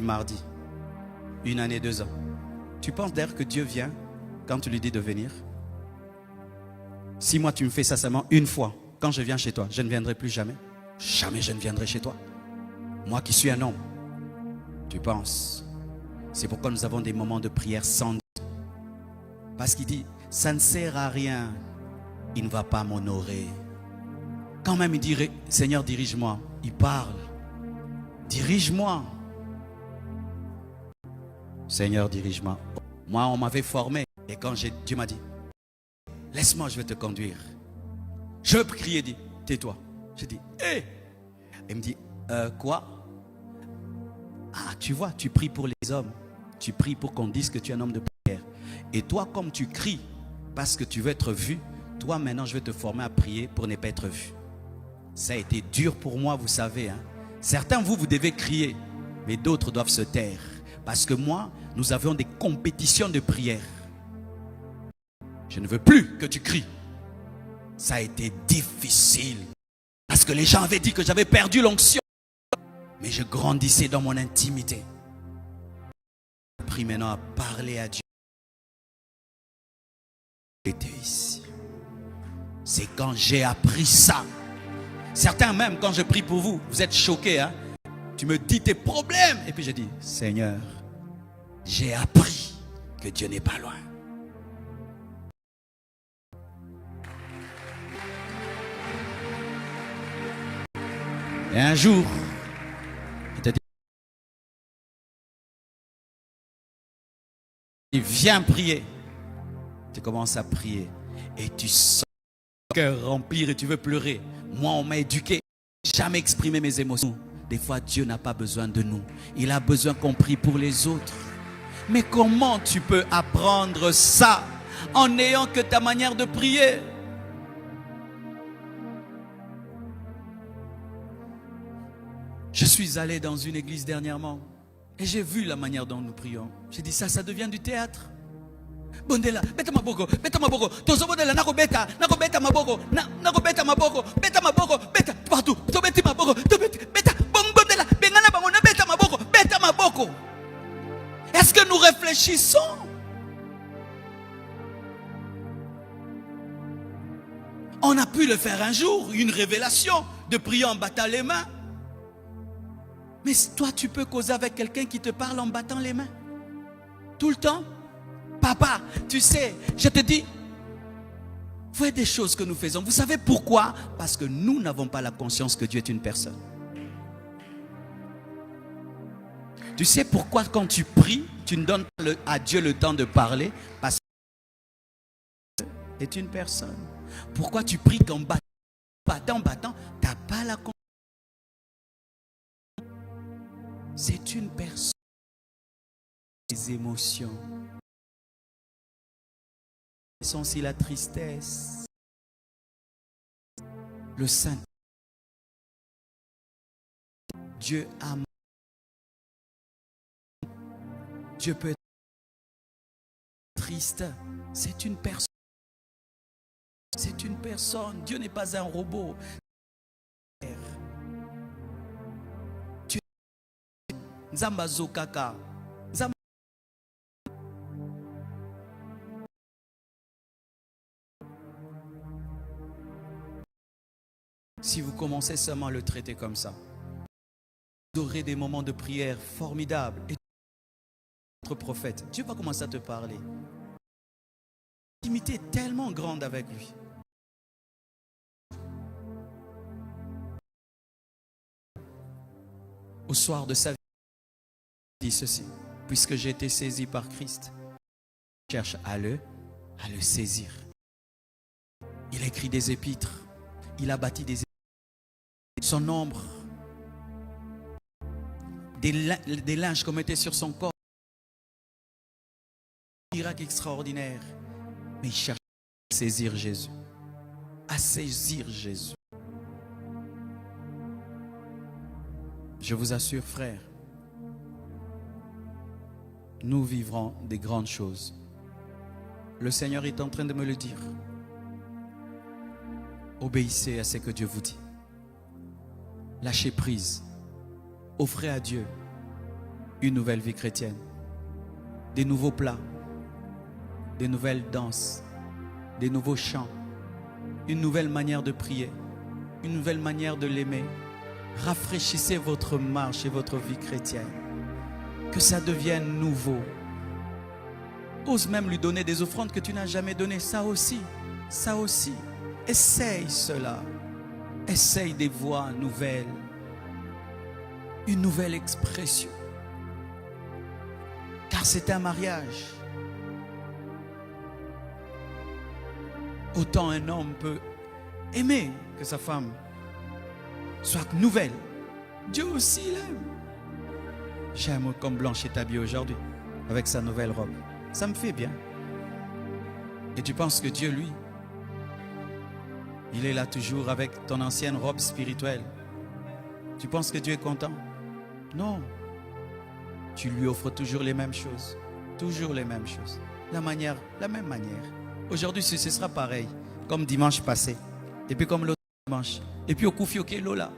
mardi, 1 année, 2 ans. Tu penses d'ailleurs que Dieu vient quand tu lui dis de venir? Si moi tu me fais ça seulement une fois, quand je viens chez toi, je ne viendrai plus jamais. Jamais je ne viendrai chez toi. Moi qui suis un homme, tu penses? C'est pourquoi nous avons des moments de prière sans Dieu. Parce qu'il dit, ça ne sert à rien, il ne va pas m'honorer. Quand même il dirait, Seigneur dirige-moi, il parle. Dirige-moi. Seigneur dirige-moi. Moi on m'avait formé et quand Dieu m'a dit, laisse-moi je vais te conduire. Je veux crier, dit, tais-toi. Je dis, hé. Il me dit, quoi? Ah, tu vois, tu pries pour les hommes. Tu pries pour qu'on dise que tu es un homme de prière. Et toi, comme tu cries parce que tu veux être vu, toi maintenant je vais te former à prier pour ne pas être vu. Ça a été dur pour moi, vous savez. Hein? Certains, vous devez crier, mais d'autres doivent se taire. Parce que moi, nous avions des compétitions de prière. Je ne veux plus que tu cries. Ça a été difficile. Parce que les gens avaient dit que j'avais perdu l'onction. Mais je grandissais dans mon intimité. J'ai appris maintenant à parler à Dieu. J'étais ici. C'est quand j'ai appris ça. Certains même, quand je prie pour vous, vous êtes choqués. Hein? Tu me dis tes problèmes. Et puis je dis, Seigneur, j'ai appris que Dieu n'est pas loin. Et un jour, il vient prier. Tu commences à prier et tu sens le cœur remplir et tu veux pleurer. Moi, on m'a éduqué, jamais exprimer mes émotions. Des fois, Dieu n'a pas besoin de nous. Il a besoin qu'on prie pour les autres. Mais comment tu peux apprendre ça en n'ayant que ta manière de prier? Je suis allé dans une église dernièrement et j'ai vu la manière dont nous prions. J'ai dit ça devient du théâtre. Bondela, beta maboko, tozo bondela nako beta maboko, nako beta maboko, beta partout, to beti maboko, to beta bondela, bengana bango na beta maboko. Est-ce que nous réfléchissons? On a pu le faire un jour, une révélation de prier en battant les mains. Mais toi, tu peux causer avec quelqu'un qui te parle en battant les mains. Tout le temps. Papa, tu sais, je te dis, vous des choses que nous faisons. Vous savez pourquoi? Parce que nous n'avons pas la conscience que Dieu est une personne. Tu sais pourquoi quand tu pries, tu ne donnes pas à Dieu le temps de parler? Parce que Dieu est une personne. Pourquoi tu pries qu'en battant, tu n'as pas la conscience? C'est une personne. Les émotions. Sont aussi la tristesse. Le Saint. Dieu aime. Dieu peut être triste. C'est une personne. C'est une personne. Dieu n'est pas un robot. Dieu Zambazo Kaka. Si vous commencez seulement à le traiter comme ça, vous aurez des moments de prière formidables. Et votre prophète, Dieu va commencer à te parler. L'intimité est tellement grande avec lui. Au soir de sa vie, il dit ceci: puisque j'ai été saisi par Christ, je cherche à le saisir. Il a écrit des épîtres, il a bâti des épîtres. Son nombre, des linges qu'on mettait sur son corps, un miracle extraordinaire. Mais il cherche à saisir Jésus. À saisir Jésus. Je vous assure, frère, nous vivrons des grandes choses. Le Seigneur est en train de me le dire. Obéissez à ce que Dieu vous dit. Lâchez prise. Offrez à Dieu une nouvelle vie chrétienne, des nouveaux plats, des nouvelles danses, des nouveaux chants, une nouvelle manière de prier, une nouvelle manière de l'aimer. Rafraîchissez votre marche et votre vie chrétienne. Que ça devienne nouveau. Ose même lui donner des offrandes que tu n'as jamais données. Ça aussi. Essaye cela. Essaye des voies nouvelles. Une nouvelle expression. Car c'est un mariage. Autant un homme peut aimer que sa femme soit nouvelle. Dieu aussi l'aime. J'aime comme Blanche est habillée aujourd'hui avec sa nouvelle robe. Ça me fait bien. Et tu penses que Dieu, lui, il est là toujours avec ton ancienne robe spirituelle. Tu penses que Dieu est content? Non. Tu lui offres toujours les mêmes choses. Toujours les mêmes choses. La même manière. Aujourd'hui, ce sera pareil. Comme dimanche passé. Et puis comme l'autre dimanche. Et puis au Koufioké Lola.